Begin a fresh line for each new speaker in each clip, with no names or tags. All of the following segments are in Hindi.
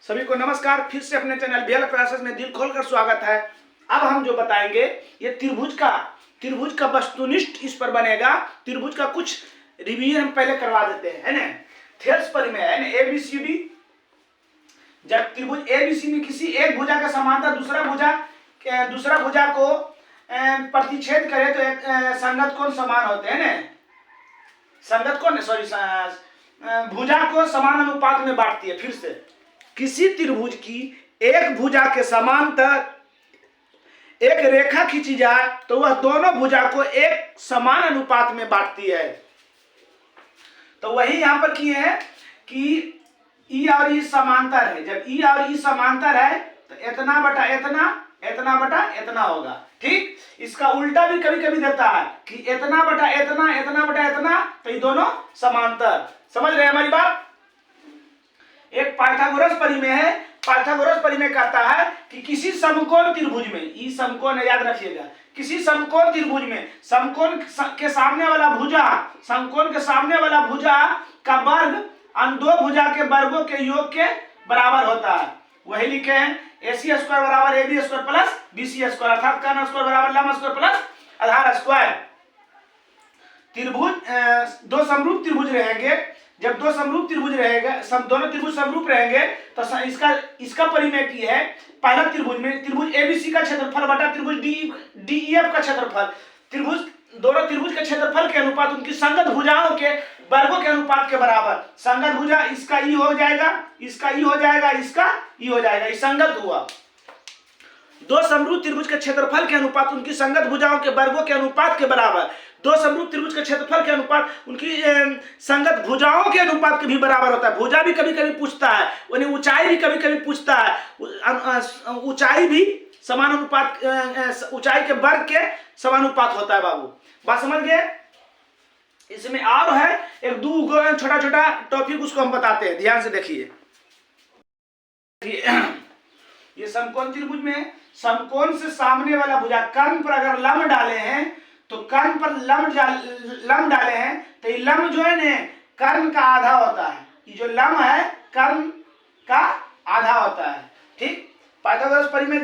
सभी को नमस्कार। फिर से अपने चैनल बीएल क्लासेस में दिल खोलकर स्वागत है। अब हम जो बताएंगे ये त्रिभुज का वस्तुनिष्ठ इस पर बनेगा। त्रिभुज का कुछ रिवीजन हम पहले करवा देते हैं, है ना। थेल्स परिमेय है ना, एबीसीडी। जब त्रिभुज एबीसी में किसी एक भुजा का समांतर दूसरा भुजा को प्रतिच्छेद करे तो एक संगत कोण समान होते हैं ना। संगत कोण भुजा को समान अनुपात में बांटती है। फिर से किसी त्रिभुज की एक भुजा के समांतर एक रेखा खींची जाए तो वह दोनों भुजा को एक समान अनुपात में बांटती है। तो वही यहां पर किए हैं कि ई और ई समांतर है। जब ई और ई समांतर है तो इतना बटा इतना, इतना बटा इतना होगा। ठीक, इसका उल्टा भी कभी कभी देता है कि इतना बटा इतना, इतना बटा इतना, तो ये दोनों समांतर। समझ रहे हैं हमारी बात। एक पाइथागोरस परिमेय है। पाइथागोरस परिमेय कहता है कि किसी समकोण त्रिभुज में, ई समकोण याद रखिएगा, किसी समकोण त्रिभुज में समकोण के सामने वाला भुजा का वर्ग अन्य दो भुजा के वर्गों के योग के बराबर होता है। वही लिखे हैं AC स्क्वायर बराबर AB square plus BC square, अर्थात कर्ण स्क्वायर बराबर लंब स्क्वायर प्लस आधार स्क्वायर। त्रिभुज दो समरूप त्रिभुज रहेंगे। जब दो समरूप त्रिभुज रहेगा, दोनों त्रिभुज समरूप रहेंगे तो इसका परिमेय की है। पहला त्रिभुज में त्रिभुज ABC का क्षेत्रफल बटा त्रिभुज DEF का क्षेत्रफल, दोनों त्रिभुज के क्षेत्रफल के अनुपात उनकी संगत भुजाओं के वर्गों के अनुपात के बराबर। संगत भुजा इसका ई हो जाएगा, इसका ई हो जाएगा, इसका ई हो जाएगा, ये संगत हुआ। दो समरूप त्रिभुज के क्षेत्रफल के अनुपात उनकी संगत भुजाओं के वर्गों के अनुपात के बराबर। दो समरूप त्रिभुज के क्षेत्रफल के अनुपात उनकी संगत भुजाओं के अनुपात के भी बराबर होता है। भुजा भी कभी कभी पूछता है, उन्हें ऊंचाई भी कभी कभी पूछता है। ऊंचाई भी समानुपात, ऊंचाई के वर्ग के समानुपात होता है। बाबू बात समझ गए। इसमें और है एक दो छोटा छोटा टॉपिक, उसको हम बताते हैं, ध्यान से देखिए। ये समकोण त्रिभुज में समकोण से सामने वाला भुजा कर्ण पर अगर लंब डाले हैं तो कर्ण पर लंब डाले हैं तो ये लंब जो है ना कर्ण का आधा होता है। ये जो लंब है कर्ण का आधा होता है। ठीक, पाइथागोरस परिमेय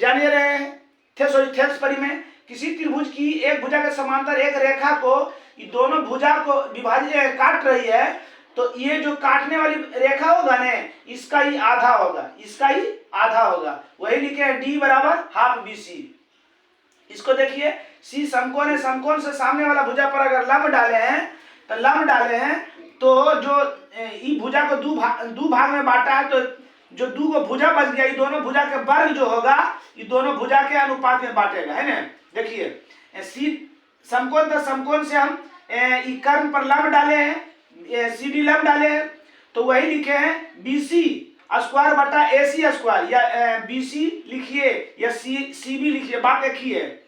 जानिए रहे हैं। थेल्स परिमेय किसी त्रिभुज की एक भुजा के समांतर एक रेखा को ये दोनों भुजा को विभाजित काट रही है तो ये जो काटने वाली रेखा होगा ना इसका ही आधा होगा, इसका ही आधा होगा। वही लिखे हैं D बराबर हाफ BC। इसको देखिए, C समकोण है, समकोण से सामने वाला भुजा पर अगर लंब डाले हैं तो जो ई भुजा को दो भाग में बांटा है तो जो दो भुजा बच गया, ये दोनों भुजा के वर्ग जो होगा ये दोनों भुजा के अनुपात में बांटेगा, है ना। देखिए C समकोण था, समकोण से हम कर्ण पर लंब डाले हैं, CD लंब डाले हैं तो वही लिखे हैं BC स्क्वायर बटा AC स्क्वायर, या BC लिखिए या CB लिखिए, बात एक ही है।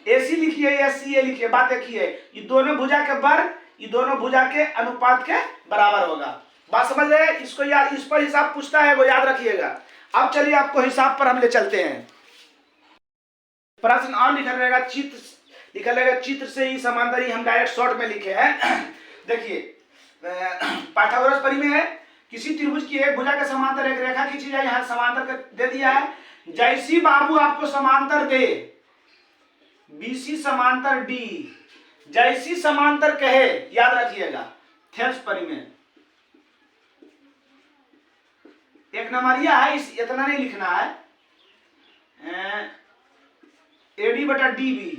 AC लिखिए या CA लिखिए, बात एक ही है। ये दोनों भुजा के वर्ग ये दोनों भुजा के अनुपात के बराबर होगा। बात समझ रहे हैं। इसको याद, इस पर हिसाब पूछता है वो याद रखिएगा। अब चलिए आपको हिसाब पर हम ले चलते हैं। प्रश्न और लिखा रहेगा, चित्र से ही समांतर ही हम डायरेक्ट शॉर्ट में लिखे हैं। देखिए पाइथागोरस परिमेय है। किसी त्रिभुज की एक भुजा के समांतर एक रेखा खींची जाए, यहाँ समांतर दे दिया है। जैसी बाबू आपको समांतर दे, BC समांतर D, जैसी समांतर कहे, याद रखिएगा थेल्स परिमेय। एक नंबरिया है, इतना नहीं लिखना है। AD बटा DB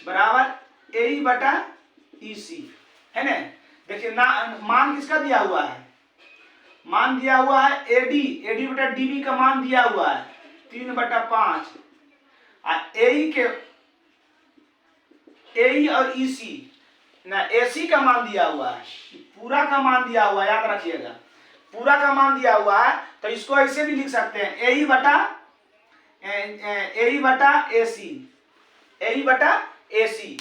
बराबर AE बटा EC, है ना। देखिए मान किसका दिया हुआ है, मान दिया हुआ है AD बटा DB का मान दिया हुआ है 3/5। AE और EC ना AC का मान दिया हुआ है, पूरा का मान दिया हुआ है, याद रखिएगा पूरा का मान दिया हुआ है। तो इसको ऐसे भी लिख सकते हैं AE बटा AC।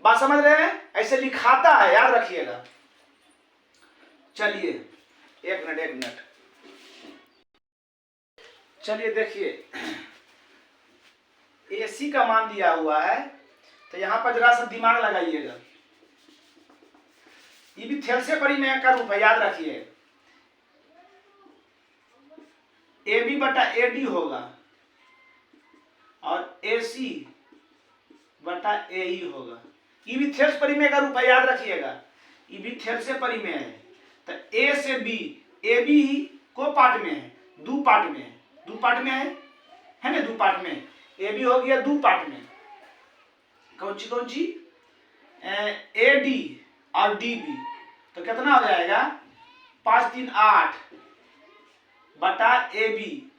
बात समझ रहे हैं, ऐसे लिखाता है, याद रखिएगा। चलिए एक मिनट चलिए देखिए AC का मान दिया हुआ है तो यहां पर जरा सा दिमाग लगाइएगा। ये भी थेल्स परिमेय का रूप है, याद रखिए। ए बी बटा ए डी होगा और ए सी बटा ए ई होगा। ये भी थेल्स परिमेय का रूप है, याद रखिएगा, ये भी थेल्स से परिमेय है। तो ए से बी, ए बी को पार्ट में है, दो पार्ट में है, दो पार्ट में है ना, दो पार्ट में ए बी हो गया दो पार्ट में। कौन सी ए डी और डी बी, तो कितना हो जाएगा 5 3 8 बटा ए बी,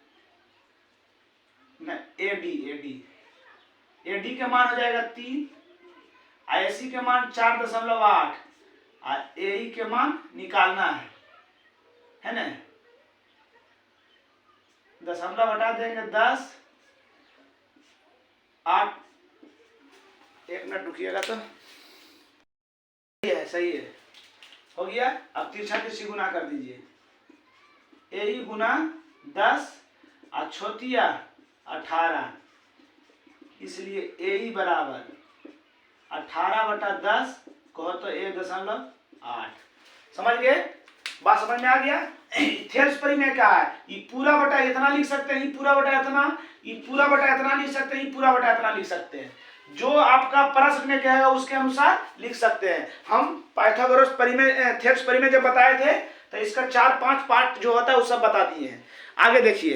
ए डी के मान हो जाएगा 3, ए सी के मान 4.8 और ए ई के मान निकालना है ना, दशमलव हटा देंगे 10 8, 1 मिनट रुकिएगा तो सही है, हो गया। अब तिरछा तिरछी गुना कर दीजिए, ए ई गुना 10 और छोटिया 18, इसलिए ए ई बराबर 18 बटा 10 कहो तो 1.8। समझ गए, बात समझ में आ गया। थेल्स परिमेय क्या है, ये पूरा बटा इतना लिख सकते हैं, ये पूरा बटा इतना, ये पूरा बटा इतना लिख सकते हैं, ये पूरा बटा इतना लिख सकते हैं, जो आपका प्रश्न में कहेगा उसके अनुसार लिख सकते हैं। हम पाइथागोरस परिमेय, थेल्स परिमेय जब बताए थे तो इसका 4-5 पार्ट जो होता है वो सब बता दिए हैं। आगे देखिए,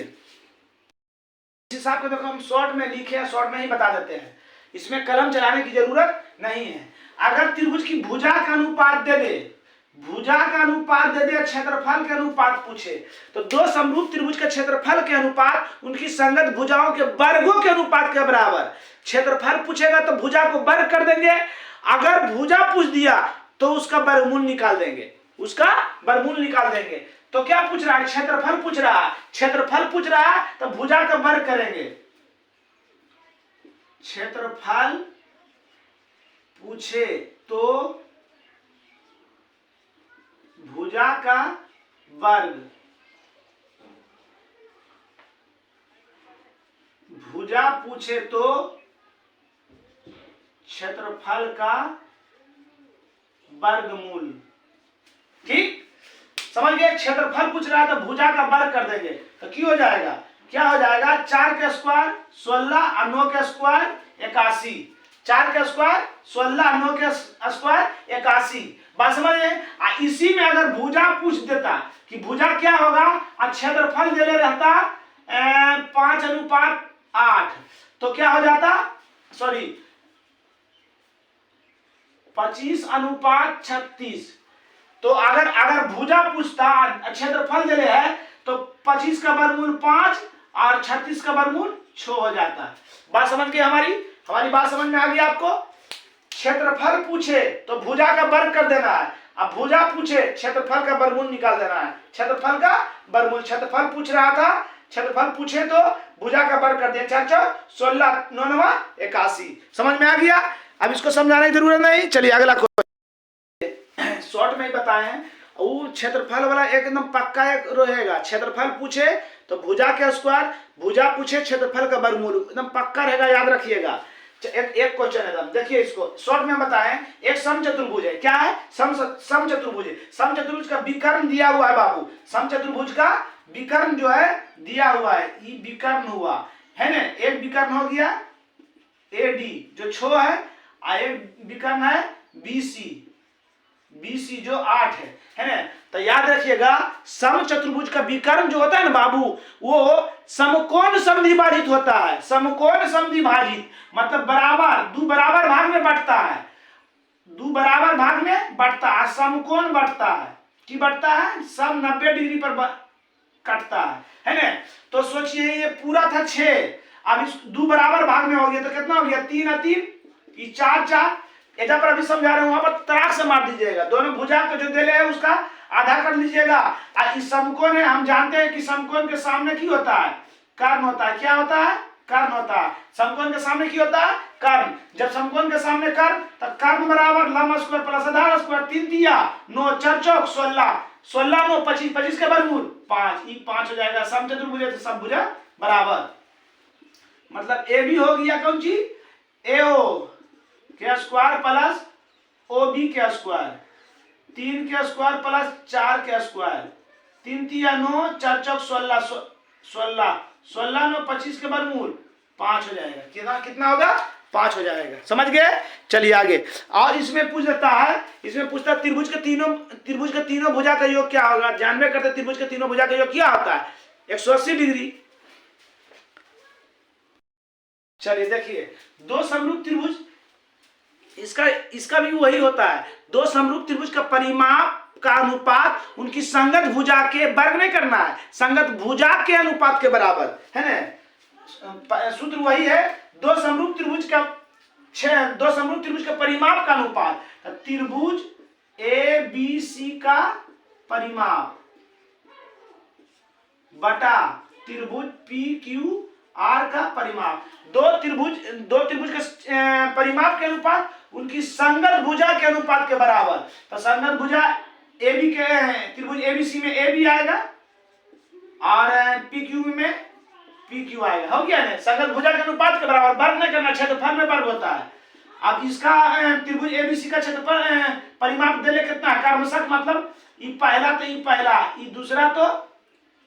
इस हिसाब से देखो हम शॉर्ट में लिखे, शॉर्ट में ही बता देते हैं, इसमें कलम चलाने की जरूरत नहीं है। अगर त्रिभुज की भुजा का अनुपात दे दे, भुजा का अनुपात दे दे, क्षेत्रफल के अनुपात पूछे, तो दो समरूप त्रिभुज के क्षेत्रफल के अनुपात उनकी संगत भुजाओं के वर्गों के अनुपात के बराबर। क्षेत्रफल पूछेगा तो भुजा को वर्ग कर देंगे, अगर भुजा पूछ दिया तो उसका वर्गमूल निकाल देंगे, उसका वर्गमूल निकाल देंगे। तो क्या पूछ रहा है, क्षेत्रफल पूछ रहा है, क्षेत्रफल पूछ रहा है तो भुजा का वर्ग करेंगे। क्षेत्रफल पूछे तो भुजा का वर्ग, भुजा पूछे तो क्षेत्रफल का वर्गमूल। ठीक, समझ गए। क्षेत्रफल पूछ रहा है तो भुजा का वर्ग कर देंगे, तो क्या हो जाएगा, क्या हो जाएगा 4 के स्क्वायर 16 और 9 के स्क्वायर 81, 4 के स्क्वायर 16 और 9 के स्क्वायर 81। बात समझिए। इसी में अगर भुजा पूछ देता कि भुजा क्या होगा और क्षेत्रफल दे रहता 5:8, तो क्या हो जाता, सॉरी 25:36। तो अगर भुजा पूछता क्षेत्रफल दे रहे है तो 25 का वर्गमूल 5 और 36 का वर्गमूल 6 हो जाता। बात समझ गई, हमारी बात समझ में आ गई आपको। क्षेत्रफल पूछे तो भुजा का वर्ग कर देना है, अब भुजा पूछे क्षेत्रफल का वर्गमूल निकाल देना है, क्षेत्रफल का वर्गमूल। क्षेत्रफल पूछ रहा था, क्षेत्रफल पूछे तो भुजा का वर्ग कर दिया, 4 4 16 9 9 81। समझ में आ गया, अब इसको समझाने की जरूरत नहीं। चलिए अगला शॉर्ट में ही बताए हैं, वो क्षेत्रफल वाला एकदम पक्का एक रहेगा। क्षेत्रफल पूछे तो भुजा के स्क्वायर, भुजा पूछे क्षेत्रफल का वर्गमूल, एकदम पक्का रहेगा, याद रखिएगा। एक क्वेश्चन है, देखिए इसको शॉर्ट में बताएं। एक समचतुर्भुज है, क्या है, समचतुर्भुज है। समचतुर्भुज का विकर्ण दिया हुआ है बाबू, समचतुर्भुज का विकर्ण जो है दिया हुआ है, ये विकर्ण हुआ है ना। एक विकर्ण हो गया ए डी जो 6 है, और एक विकर्ण है बीसी जो 8 है ना। तो याद रखिएगा समचतुर्भुज का विकर्ण जो होता है ना बाबू, वो समकोण समद्विभाजित होता है। समकोण समद्विभाजित मतलब बराबर, दो बराबर भाग में बंटता है, दो बराबर भाग में बंटता है, समकोण बंटता है, कि बंटता है सम 90 डिग्री पर कटता है ना। तो सोचिए ये पूरा था 6, अब इस दो बराबर भाग में हो गया तो कितना हो गया 3 और 3 ये 4 4। इधर पर अभी समझा रहे हैं, वहां पर तराक से मार दीजिएगा, दोनों भुजा को जो दे रहे हैं उसका आधा कर लीजिएगा। और इस समकोण है, हम जानते हैं कि समकोण के सामने क्या होता है, कर्ण होता है। क्या होता है, कर्ण होता है। समकोण के सामने क्या होता है, कर्ण। जब समकोण के सामने कर्ण, तो कर्ण बराबर लंब स्क्वायर प्लस आधार स्क्वायर, 3 दिया 9 4 चौक 16, 16 9 25, 25 के वर्गमूल 5, ये 5 हो जाएगा। समचतुर्भुज है तो सब भुजा बराबर, मतलब ए बी हो गया कौन सी, एओ के स्क्वायर प्लस ओ बी के स्क्वायर, 3 के स्क्वायर प्लस 4 के स्क्वायर, 3 3 9 4 चौक 16 16, 16 9 25 के वर्गमूल 5 हो जाएगा। कितना कितना होगा? 5 हो जाएगा। समझ गए? चलिए आगे। और इसमें पूछ देता है, इसमें पूछता है त्रिभुज के तीनों भुजा का योग क्या होगा। जानबे करते त्रिभुज के तीनों भुजा का योग क्या होता है? 180 डिग्री। चलिए देखिए, दो समरूप त्रिभुज, इसका भी वही होता है। दो समरूप त्रिभुज का परिमाप का अनुपात उनकी संगत भुजा के वर्ग नहीं करना है, संगत भुजा के अनुपात के बराबर है ना। सूत्र वही है, दो समरूप त्रिभुज का परिमाप का अनुपात, त्रिभुज ए बी सी का परिमाप बटा त्रिभुज पी क्यू आर का परिमाप। दो त्रिभुज के परिमाप के अनुपात उनकी संगत भुजा के अनुपात के बराबर। तो संगत भुजा ए बी के त्रिभुज एबीसी में ए बी आएगा और पी क्यू में पी क्यू आएगा। हो गया ना, संगत भुजा के अनुपात के बराबर। वर्ग नहीं करना, क्षेत्रफल में वर्ग होता है। अब इसका त्रिभुज एबीसी का क्षेत्रफल परिमाप देले कितना है? कर्मशः मतलब ये पहला तो ये पहला, ये दूसरा तो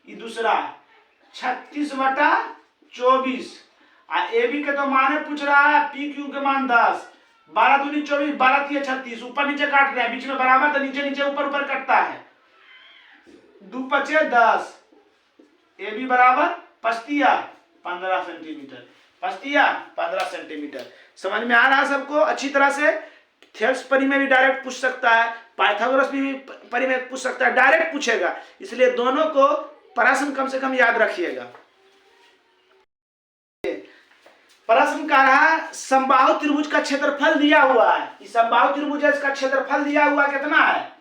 ये दूसरा, 36/24। ए बी के तो मान पूछ रहा है, पी क्यू के मान 10, 12 दूनी 24, 12 3 36, ऊपर नीचे काट रहे हैं, बीच में बराबर तो नीचे नीचे ऊपर ऊपर कटता है। 2 5 10, ए बी बराबर पस्तिया 15 सेंटीमीटर, पस्तिया 15 सेंटीमीटर। समझ में आ रहा है सबको अच्छी तरह से? थेल्स परी में भी डायरेक्ट पूछ सकता है, पाइथागोरस भी परी में पूछ सकता है, डायरेक्ट पूछेगा। इसलिए दोनों को प्रश्न कम से कम याद रखिएगा। प्रश्न कह रहा है समबाहु त्रिभुज का क्षेत्रफल दिया हुआ है। इस समबाहु त्रिभुज है, इसका क्षेत्रफल दिया हुआ कितना है?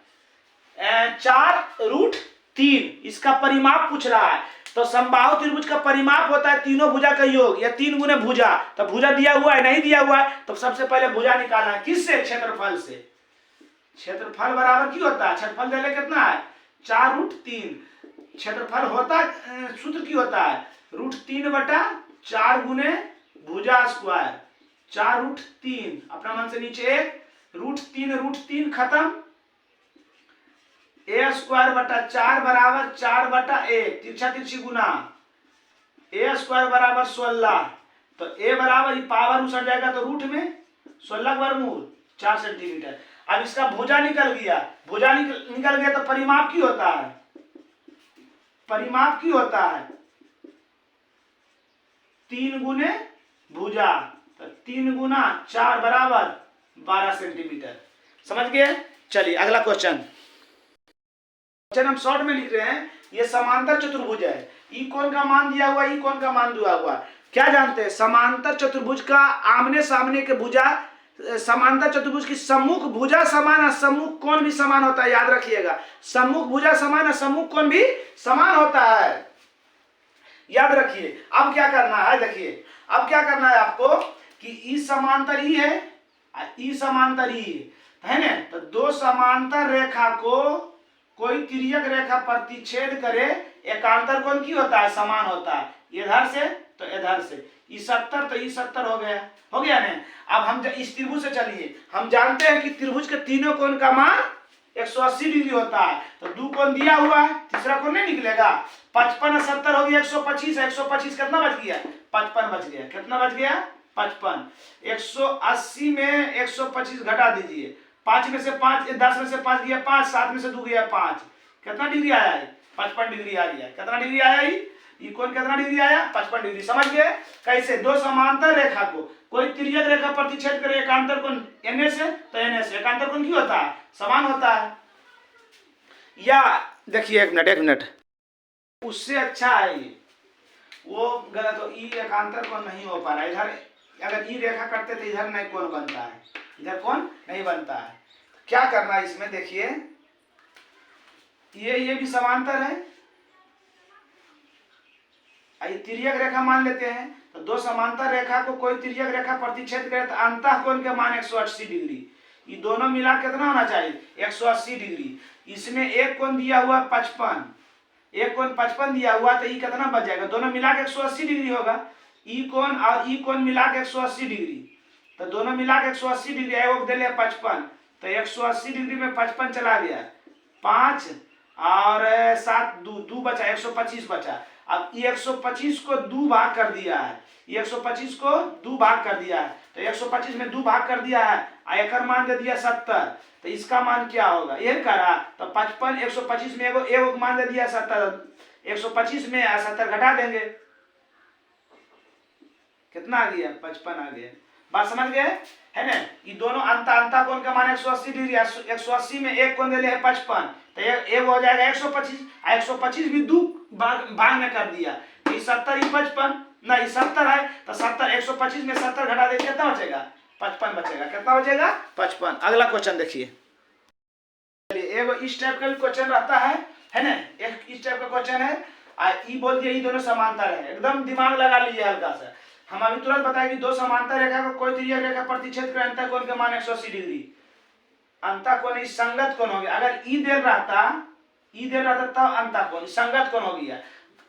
4√3। इसका परिमाप पूछ रहा है। तो समबाहु त्रिभुज का परिमाप होता है तीनों भुजा का योग या 3 गुने भुजा। तो भुजा दिया हुआ है, नहीं दिया हुआ है, तो सबसे पहले भुजा निकालना है। किससे? क्षेत्रफल से। क्षेत्रफल बराबर की होता है? क्षेत्रफल देले कितना है? 4√3। क्षेत्रफल होता सूत्र की होता है √3/4 गुने भुजा स्क्वायर। 4√3 अपना मन से नीचे 1, √3 खत्म, a²/4 बराबर 4/1, तिरछा तिरछी गुना, a² बराबर 16। तो a बराबर ये पावर उसट जाएगा तो रूट में 16 वर्गमूल 4 सेंटीमीटर। अब इसका भुजा निकल गया, भुजा निकल गया तो परिमाप की होता है, परिमाप की होता है 3 गुने भुजा। तो 3 गुना 4 बराबर 12 सेंटीमीटर। समझ गए? चलिए अगला क्वेश्चन हम शॉर्ट में लिख रहे हैं। ये समांतर चतुर्भुज है, ई कोण का मान दिया हुआ, ई कोण का मान दिया हुआ। क्या जानते हैं? समांतर चतुर्भुज का आमने सामने के भुजा, समांतर चतुर्भुज की सम्मुख भुजा समान है, सम्मुख कोण भी समान होता है। याद रखिएगा, सम्मुख भुजा समान है, सम्मुख कोण भी समान होता है। याद रखिए। अब क्या करना है? देखिए अब क्या करना है आपको कि ई समांतर ई है, ई समांतर ई है ना। तो दो समांतर रेखा को कोई तिर्यक रेखा प्रतिच्छेद करे, एकांतर कोण की होता है? समान होता है। इधर से तो इधर से, ई 70 तो ई 70 हो गया ना। अब हम इस त्रिभुज से चलिए, हम जानते हैं कि त्रिभुज के तीनों कोण का मान 180 डिग्री होता है। तो 2 कोण दिया हुआ है, तीसरा कोण नहीं निकलेगा। 55 और 70 हो गया 125 है। 125 कितना बच गया? 55 बच गया। कितना बच गया? 55। 180 में 125 घटा दीजिए, 5 में से 5, 10 में से 5 गया 5, 7 में से 2 गया 5। कितना डिग्री आया है? 55 डिग्री आ गया। कितना डिग्री आया? ये कोण कितना डिग्री आया? 55 डिग्री। समझ गए? कैसे? दो समांतर रेखा को कोई तिर्यक रेखा प्रतिच्छेद करे, एकांतर कोण एन से तो एन से, एकांतर कोण की होता है? समान होता है। या देखिए एक मिनट, उससे अच्छा है ये, वो गलत हो। ई एकांतर कोण नहीं हो पा रहा है। इधर अगर ई रेखा करते तो इधर नहीं कोण बनता है, इधर कोण नहीं बनता है। क्या करना है इसमें? देखिए ये भी समांतर है, ये तिर्यक रेखा मान लेते हैं। तो दो समांतर रेखा को कोई तिर्यक रेखा प्रतिच्छेद करे तो अंतः कोण के मान 180 डिग्री। ये दोनों मिला कितना होना चाहिए? 180 डिग्री। इसमें एक कोण दिया हुआ 55, एक कोण 55 दिया हुआ, तो ये कितना बच जाएगा? दोनों मिला के 180 डिग्री होगा। ई कोण और ई कोण मिला के 180 डिग्री, तो दोनों मिला के 180 डिग्री है। वो दे लिया 55, तो 180 डिग्री में 55 चला गया 5 और 7 दू दू बचा, 125 बचा। अब ये 125 को 2 भाग कर दिया है, ये 125 को 2 भाग कर दिया है, तो 125 में 2 भाग कर दिया है, आयकर मान दे दिया 70, तो इसका मान क्या होगा, ये करा तो 55, 125 में एगो मान दे दिया 70, 125 में 70 घटा देंगे, कितना आ गया, 55 आ गया। बात समझ गए है ना। ये दोनों अंता कोण का मान 180 डिग्री, 180 में एक कोण दे है 55, तो एक हो जाएगा 125, 125 भी 2 भाग में कर दिया, तो 70 ही 55 ना, ये 70 है, तो 70 125 में 70 घटा दे कितना बचेगा, 55 बचेगा, कितना बचेगा, 55। अगला क्वेश्चन देखिए, चलिए एगो इस टाइप का भी क्वेश्चन रहता है ना, एक इस टाइप का क्वेश्चन है, ई बोल दिया ये दोनों समांतर है, एकदम दिमाग लगा लीजिए हल्का सा। हम अभी तुरंत बताएंगे दो समांतर रेखा को कोई तिर्यक रेखा प्रतिच्छेद करे, अंतः कोण का मान 180 डिग्री, अंतः कोण संगत कोण हो गया। अगर ई दे रहता तब अंतः कोण संगत कोण हो गया।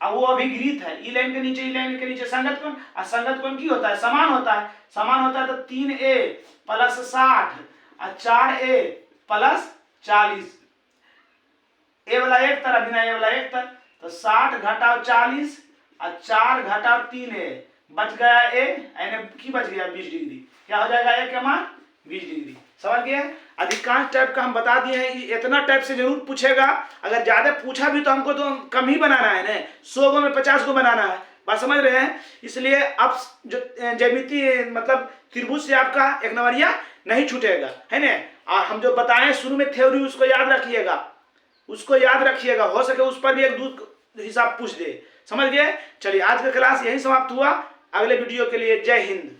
अब वो अभिगृहित है, ई लाइन के नीचे ई लाइन के नीचे संगत कोण, और संगत कोण की होता है, समान होता है, समान होता है तो 3a प्लस 60 और 4a प्लस 40, ए वाला एक तरह बिना ए वाला एक तरह, तो 60 घटाओ 40 और 4 घटाओ 3a, बच गया ए, यानी की बच गया 20 डिग्री, क्या हो जाएगा ए का मान 20 डिग्री। समझ गए। अधिकांश टाइप का हम बता दिए हैं, इतना टाइप से जरूर पूछेगा, अगर ज्यादा पूछा भी तो हमको तो कम ही बनाना है ना, 100 गो में 50 को बनाना है, बात समझ रहे हैं। इसलिए अब जो ज्यामिति मतलब त्रिभुज से आपका एक नंबरिया नहीं छूटेगा, है ना। और हम जो बताएं शुरू में थ्योरी उसको याद रखिएगा, उसको याद रखिएगा, हो सके उस पर भी एक दूध हिसाब पूछ दे। समझ गए। चलिए आज का क्लास यही समाप्त हुआ, अगले वीडियो के लिए जय हिंद।